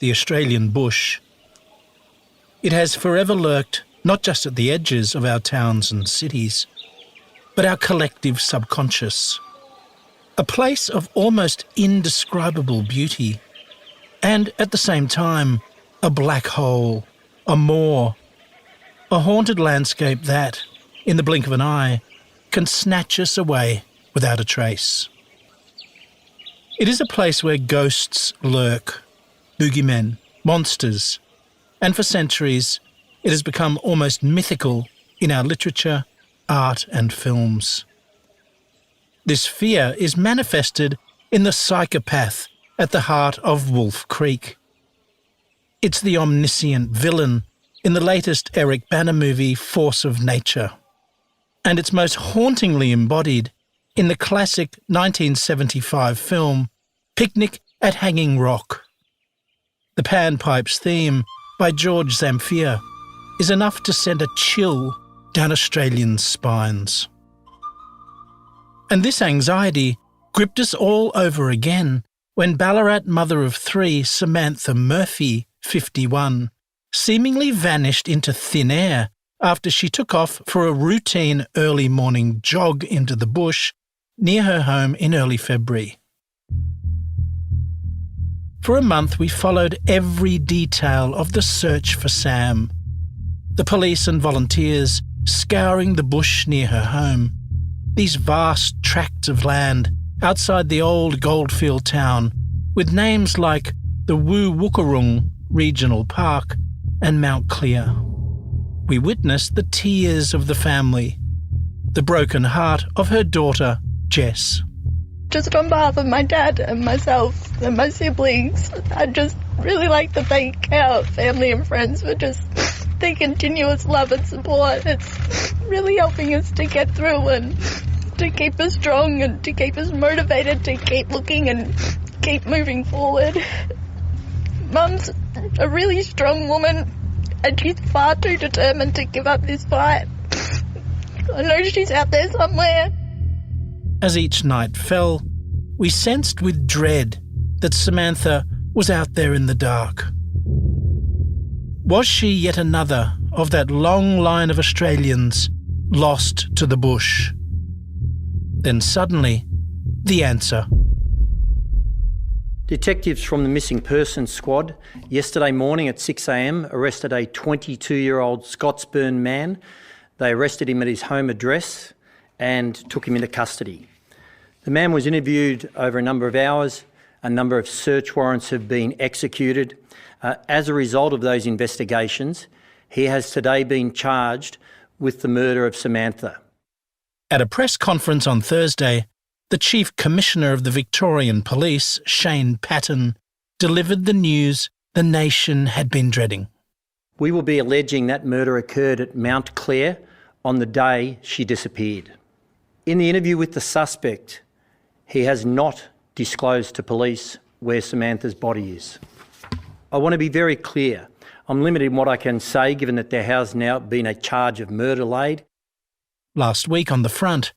the Australian bush. It has forever lurked not just at the edges of our towns and cities, but our collective subconscious. A place of almost indescribable beauty, and at the same time, a black hole, a moor, a haunted landscape that, in the blink of an eye, can snatch us away without a trace. It is a place where ghosts lurk, boogeymen, monsters, and for centuries it has become almost mythical in our literature, art and films. This fear is manifested in the psychopath at the heart of Wolf Creek. It's the omniscient villain in the latest Eric Bana movie Force of Nature, and it's most hauntingly embodied in the classic 1975 film Picnic at Hanging Rock. The Panpipes theme by George Zamfir is enough to send a chill down Australians' spines. And this anxiety gripped us all over again when Ballarat mother of three Samantha Murphy, 51, seemingly vanished into thin air after she took off for a routine early morning jog into the bush near her home in early February. For a month we followed every detail of the search for Sam, the police and volunteers scouring the bush near her home, these vast tracts of land outside the old goldfield town with names like the Wu-Wukurung Regional Park and Mount Clear. We witnessed the tears of the family, the broken heart of her daughter, Jess. Just on behalf of my dad and myself and my siblings, I'd just really like to thank our family and friends for just their continuous love and support. It's really helping us to get through and to keep us strong and to keep us motivated to keep looking and keep moving forward. Mum's a really strong woman and she's far too determined to give up this fight. I know she's out there somewhere. As each night fell, we sensed with dread that Samantha was out there in the dark. Was she yet another of that long line of Australians lost to the bush? Then suddenly, the answer. Detectives from the Missing Persons Squad yesterday morning at 6 a.m. arrested a 22-year-old Scotsburn man. They arrested him at his home address and took him into custody. The man was interviewed over a number of hours. A number of search warrants have been executed. As a result of those investigations, he has today been charged with the murder of Samantha. At a press conference on Thursday, the Chief Commissioner of the Victorian Police, Shane Patton, delivered the news the nation had been dreading. We will be alleging that murder occurred at Mount Clare on the day she disappeared. In the interview with the suspect, he has not disclosed to police where Samantha's body is. I want to be very clear. I'm limited in what I can say given that there has now been a charge of murder laid. Last week on The Front,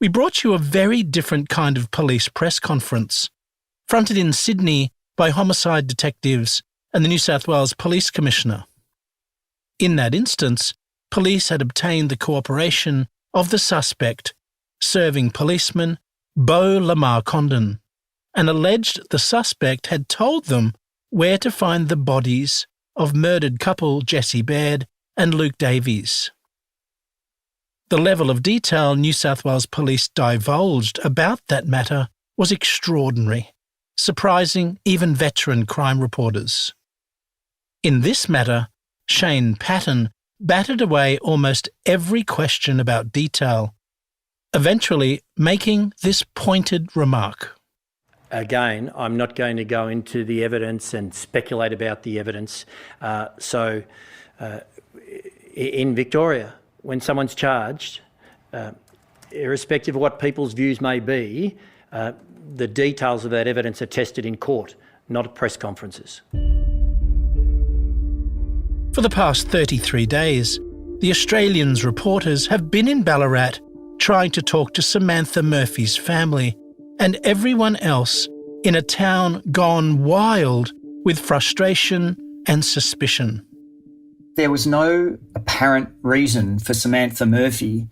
we brought you a very different kind of police press conference, fronted in Sydney by homicide detectives and the New South Wales Police Commissioner. In that instance, police had obtained the cooperation of the suspect, serving policeman Beau Lamar Condon, and alleged the suspect had told them where to find the bodies of murdered couple Jessie Baird and Luke Davies. The level of detail New South Wales Police divulged about that matter was extraordinary, surprising even veteran crime reporters. In this matter, Shane Patton battered away almost every question about detail, eventually making this pointed remark. Again, I'm not going to go into the evidence and speculate about the evidence. In Victoria, when someone's charged, irrespective of what people's views may be, the details of that evidence are tested in court, not at press conferences. For the past 33 days, the Australians reporters have been in Ballarat trying to talk to Samantha Murphy's family and everyone else in a town gone wild with frustration and suspicion. There was no apparent reason for Samantha Murphy,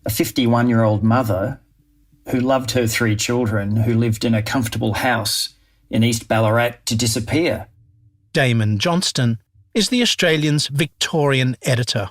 a 51-year-old mother who loved her 3 children, who lived in a comfortable house in East Ballarat, to disappear. Damon Johnston is the Australian's Victorian editor.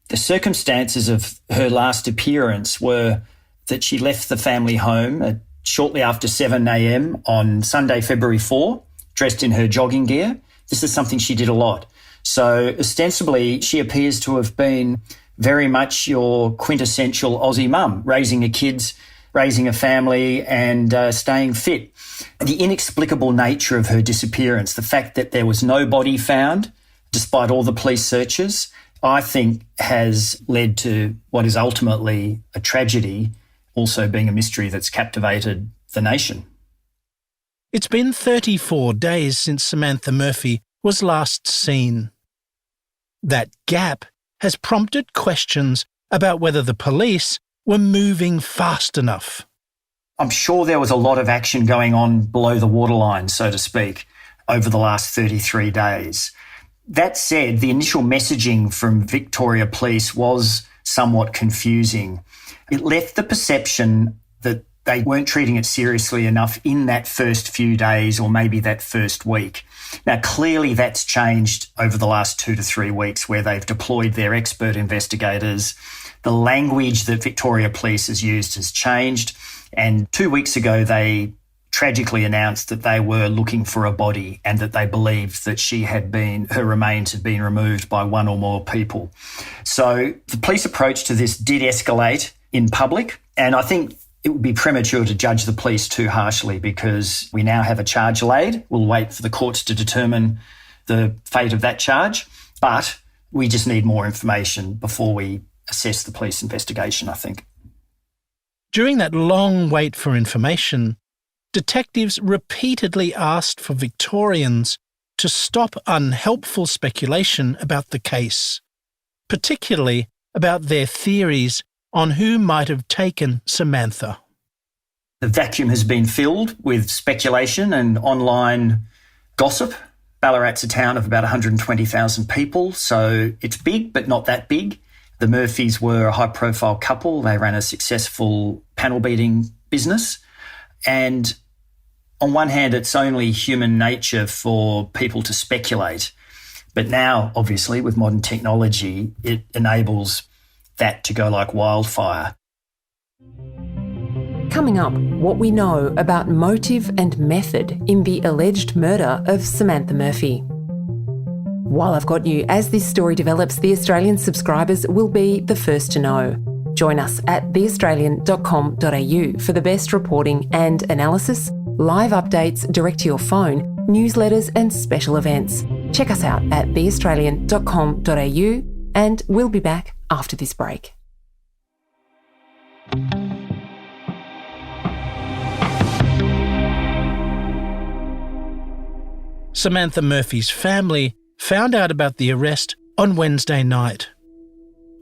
The circumstances of her last appearance were that she left the family home shortly after 7 a.m. on Sunday, February 4, dressed in her jogging gear. This is something she did a lot. So ostensibly, she appears to have been very much your quintessential Aussie mum, raising her kids, raising a family and staying fit. The inexplicable nature of her disappearance, the fact that there was no body found despite all the police searches, I think has led to what is ultimately a tragedy, also being a mystery that's captivated the nation. It's been 34 days since Samantha Murphy was last seen. That gap has prompted questions about whether the police were moving fast enough. I'm sure there was a lot of action going on below the waterline, so to speak, over the last 33 days. That said, the initial messaging from Victoria Police was somewhat confusing. It left the perception that they weren't treating it seriously enough in that first few days or maybe that first week. Now, clearly that's changed over the last 2 to 3 weeks, where they've deployed their expert investigators. The language that Victoria Police has used has changed. And 2 weeks ago, they tragically announced that they were looking for a body and that they believed that her remains had been removed by one or more people. So the police approach to this did escalate in public, and I think it would be premature to judge the police too harshly because we now have a charge laid. We'll wait for the courts to determine the fate of that charge, but we just need more information before we assess the police investigation, I think. During that long wait for information, detectives repeatedly asked for Victorians to stop unhelpful speculation about the case, particularly about their theories on who might have taken Samantha. The vacuum has been filled with speculation and online gossip. Ballarat's a town of about 120,000 people, so it's big but not that big. The Murphys were a high-profile couple. They ran a successful panel beating business. And on one hand, it's only human nature for people to speculate. But now, obviously, with modern technology, it enables that to go like wildfire. Coming up, what we know about motive and method in the alleged murder of Samantha Murphy. While I've got you, as this story develops, The Australian subscribers will be the first to know. Join us at theaustralian.com.au for the best reporting and analysis, live updates direct to your phone, newsletters and special events. Check us out at theaustralian.com.au and we'll be back after this break. Samantha Murphy's family found out about the arrest on Wednesday night.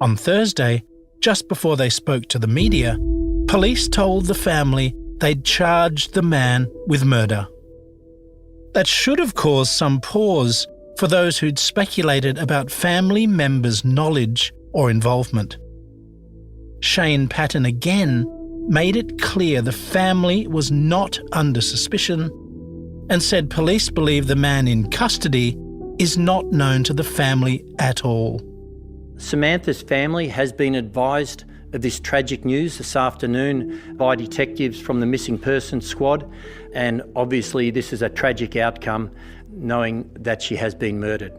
On Thursday, just before they spoke to the media, police told the family they'd charged the man with murder. That should have caused some pause for those who'd speculated about family members' knowledge or involvement. Shane Patton again made it clear the family was not under suspicion and said police believe the man in custody is not known to the family at all. Samantha's family has been advised of this tragic news this afternoon by detectives from the Missing Persons Squad, and obviously this is a tragic outcome, knowing that she has been murdered.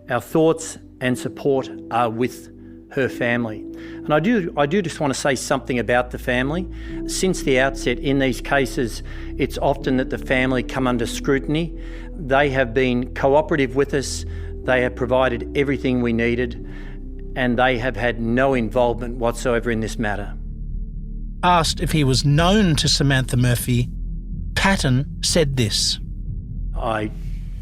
Our thoughts and support are with her family. And I do just want to say something about the family. Since the outset in these cases, it's often that the family come under scrutiny. They have been cooperative with us. They have provided everything we needed, and they have had no involvement whatsoever in this matter. Asked if he was known to Samantha Murphy, Patton said this. I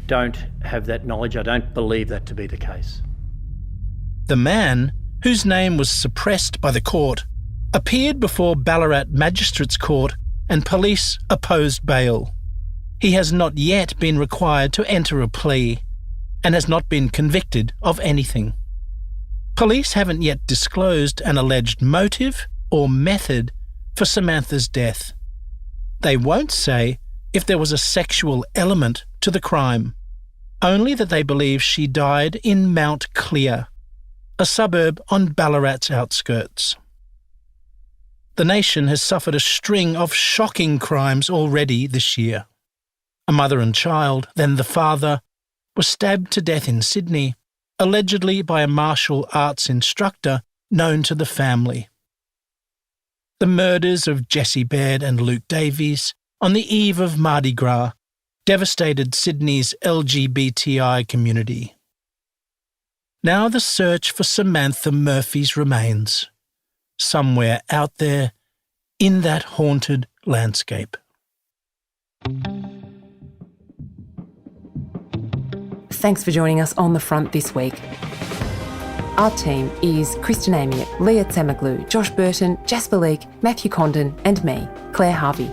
don't have that knowledge. I don't believe that to be the case. The man, whose name was suppressed by the court, appeared before Ballarat Magistrates Court and police opposed bail. He has not yet been required to enter a plea and has not been convicted of anything. Police haven't yet disclosed an alleged motive or method for Samantha's death. They won't say if there was a sexual element to the crime, only that they believe she died in Mount Clear, a suburb on Ballarat's outskirts. The nation has suffered a string of shocking crimes already this year. A mother and child, then the father, were stabbed to death in Sydney, allegedly by a martial arts instructor known to the family. The murders of Jessie Baird and Luke Davies on the eve of Mardi Gras devastated Sydney's LGBTI community. Now the search for Samantha Murphy's remains, somewhere out there in that haunted landscape. Thanks for joining us on The Front this week. Our team is Kristen Amiet, Lia Tsamoglou, Josh Burton, Jasper, Matthew Condon and me, Claire Harvey.